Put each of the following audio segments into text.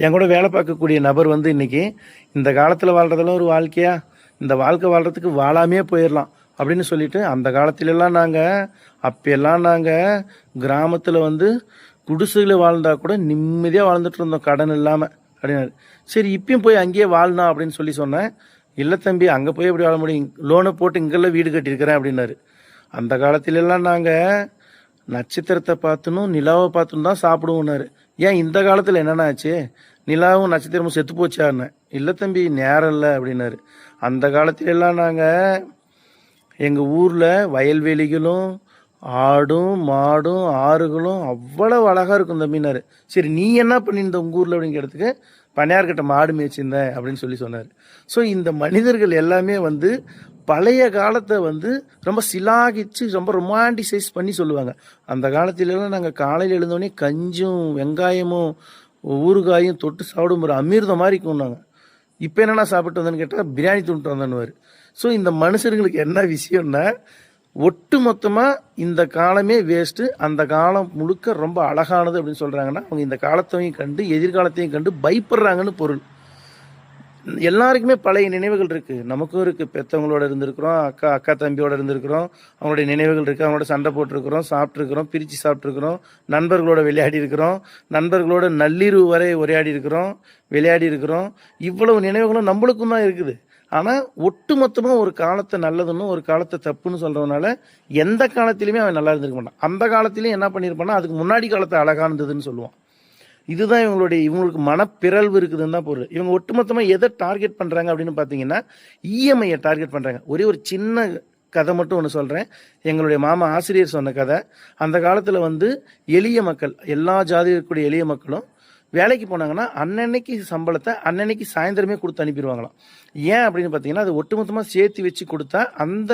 என் கூட வேலை பார்க்கக்கூடிய நபர் வந்து இன்னைக்கு இந்த காலத்தில் வாழ்றதெல்லாம் ஒரு வாழ்க்கையா, இந்த வாழ்க்கை வாழ்றதுக்கு வாழாமே போயிடலாம் அப்படின்னு சொல்லிட்டு அந்த காலத்திலெல்லாம் அப்பெல்லாம் நாங்கள் கிராமத்தில் வந்து குடிசையில் வாழ்ந்தா கூட நிம்மதியாக வாழ்ந்துட்டு இருந்தோம் கடன் இல்லாமல் அப்படின்னாரு. சரி இப்பயும் போய் அங்கேயே வாழணும் அப்படின்னு சொன்னேன். இல்லை தம்பி, அங்கே போய் எப்படி வாழ முடியும், லோனை போட்டு இங்கெல்லாம் வீடு கட்டியிருக்கிறேன் அப்படின்னாரு. அந்த காலத்திலெல்லாம் நாங்கள் நட்சத்திரத்தை பார்த்துணும் நிலாவை பார்த்துன்னு தான் சாப்பிடுவோம்னாரு. ஏன் இந்த காலத்தில் என்னென்ன ஆச்சு, நிலாவும் நட்சத்திரமும் செத்து போச்சாருன்னு. இல்லை தம்பி, நேரம் இல்லை அப்படின்னாரு. அந்த காலத்திலெல்லாம் நாங்கள் எங்கள் ஊரில் வயல்வெளிகளும் ஆடும் மாடும் ஆறுகளும் அவ்வளோ அழகாக இருக்கும் தம்பினாரு. சரி நீ என்ன பண்ணியிருந்த உங்கள் ஊரில் அப்படின்னு கேட்டதுக்கு, பண்ணையார்கிட்ட மாடு மேய்ச்சிருந்தேன் அப்படின்னு சொன்னார். ஸோ இந்த மனிதர்கள் எல்லாமே வந்து பழைய காலத்தை வந்து ரொம்ப சிலாகிச்சு ரொம்ப ரொமான்டிசைஸ் பண்ணி சொல்லுவாங்க. அந்த காலத்திலலாம் நாங்கள் காலையில் எழுந்தோடனே கஞ்சும் வெங்காயமும் ஊறுகாயும் தொட்டு சாப்பிடும் ஒரு அமிர்தம் மாதிரி கொண்டாங்க. இப்போ என்னென்னா சாப்பிட்டு வந்தேன்னு கேட்டால் பிரியாணி துண்டு வந்தேன்னு. ஸோ இந்த மனுஷர்களுக்கு என்ன விஷயம்னா, ஒட்டு மொத்தமாக இந்த காலமே வேஸ்ட்டு, அந்த காலம் முழுக்க ரொம்ப அழகானது அப்படின்னு சொல்கிறாங்கன்னா, அவங்க இந்த காலத்தையும் கண்டு எதிர்காலத்தையும் கண்டு பயப்படுறாங்கன்னு பொருள். எல்லாருக்குமே பழைய நினைவுகள் இருக்குது, நமக்கும் இருக்குது. பெற்றவங்களோட இருந்திருக்கிறோம், அக்கா தம்பியோட இருந்திருக்கிறோம், அவங்களுடைய நினைவுகள் இருக்குது. அவங்களோட சண்டை போட்டிருக்கிறோம், சாப்பிட்ருக்கிறோம், பிரித்து சாப்பிட்ருக்கிறோம், நண்பர்களோட விளையாடி இருக்கிறோம், நண்பர்களோட நள்ளிரவு வரை உரையாடி இருக்கிறோம், விளையாடி இருக்கிறோம். இவ்வளவு நினைவுகளும் நம்மளுக்கும் தான் இருக்குது. ஆனால் ஒட்டு மொத்தமாக ஒரு காலத்தை நல்லதுன்னு ஒரு காலத்தை தப்புன்னு சொல்கிறதுனால எந்த காலத்திலையுமே அவன் நல்லா இருந்திருக்க மாட்டான். அந்த காலத்திலையும் என்ன பண்ணியிருப்பான்னா, அதுக்கு முன்னாடி காலத்தை அழகானதுன்னு சொல்லுவான். இதுதான் இவங்களுக்கு மனப்பிறழ்வு இருக்குதுன்னு தான் பொருள். இவங்க ஒட்டுமொத்தமாக எதை டார்கெட் பண்ணுறாங்க அப்படின்னு பார்த்தீங்கன்னா, இஎம்ஐயை டார்கெட் பண்ணுறாங்க. ஒரே ஒரு சின்ன கதை மட்டும் ஒன்று சொல்கிறேன். எங்களுடைய மாமா ஆசிரியர் சொன்ன கதை. அந்த காலத்தில் வந்து எளிய மக்கள், எல்லா ஜாதி இருக்கக்கூடிய எளிய மக்களும் வேலைக்கு போனாங்கன்னா அன்னன்னைக்கு சம்பளத்தை அன்னன்னைக்கு சாயந்தரமே கொடுத்து அனுப்பிடுவாங்களாம். ஏன் அப்படின்னு பார்த்தீங்கன்னா, அது ஒட்டுமொத்தமாக சேர்த்து வச்சு கொடுத்தா அந்த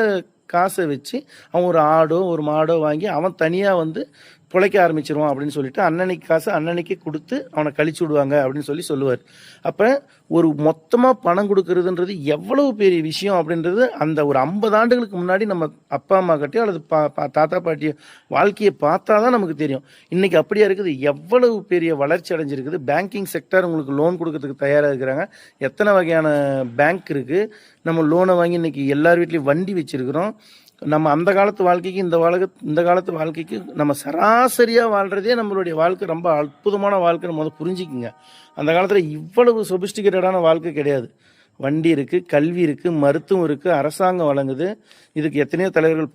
காசை வச்சு அவன் ஒரு ஆடோ ஒரு மாடோ வாங்கி அவன் தனியாக வந்து பிழைக்க ஆரம்பிச்சிருவான் அப்படின்னு சொல்லிட்டு அன்னன்னைக்கு காசை அன்னன்னைக்கு கொடுத்து அவனை கழிச்சு விடுவாங்க அப்படின்னு சொல்லுவார். அப்போ ஒரு மொத்தமாக பணம் கொடுக்கறதுன்றது எவ்வளவு பெரிய விஷயம் அப்படின்றது அந்த ஒரு 50 ஆண்டுகளுக்கு முன்னாடி நம்ம அப்பா அம்மா கிட்டயோ அல்லது தாத்தா பாட்டியோ வாழ்க்கையை பார்த்தா தான் நமக்கு தெரியும். இன்றைக்கி அப்படியா இருக்குது, எவ்வளவு பெரிய வளர்ச்சி அடைஞ்சிருக்குது. பேங்கிங் செக்டர் உங்களுக்கு லோன் கொடுக்கறதுக்கு தயாராக இருக்கிறாங்க. எத்தனை வகையான பேங்க் இருக்குது. நம்ம லோனை வாங்கி இன்றைக்கி எல்லார் வீட்லேயும் வண்டி வச்சுருக்கிறோம். நம்ம அந்த காலத்து வாழ்க்கைக்கு இந்த காலத்து வாழ்க்கைக்கு நம்ம சராசரியாக வாழ்கிறதே நம்மளுடைய வாழ்க்கை ரொம்ப அற்புதமான வாழ்க்கைன்னு முதல்ல புரிஞ்சுக்குங்க. அந்த காலத்தில் இவ்வளவு சொபிஸ்டிகேட்டடான வாழ்க்கை கிடையாது. வண்டி இருக்குது, கல்வி இருக்குது, மருத்துவம் இருக்குது, அரசாங்கம் வழங்குது. இதுக்கு எத்தனையோ தலைவர்கள்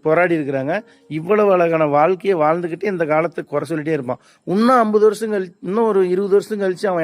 போராடி இருக்கிறாங்க. இவ்வளவு அழகான வாழ்க்கையை வாழ்ந்துக்கிட்டே இந்த காலத்தை குறை சொல்லிட்டே இருப்பான். இன்னும் 50 வருஷம் கழிச்சு, இன்னும் ஒரு 20 வருஷம் கழிச்சு அவன்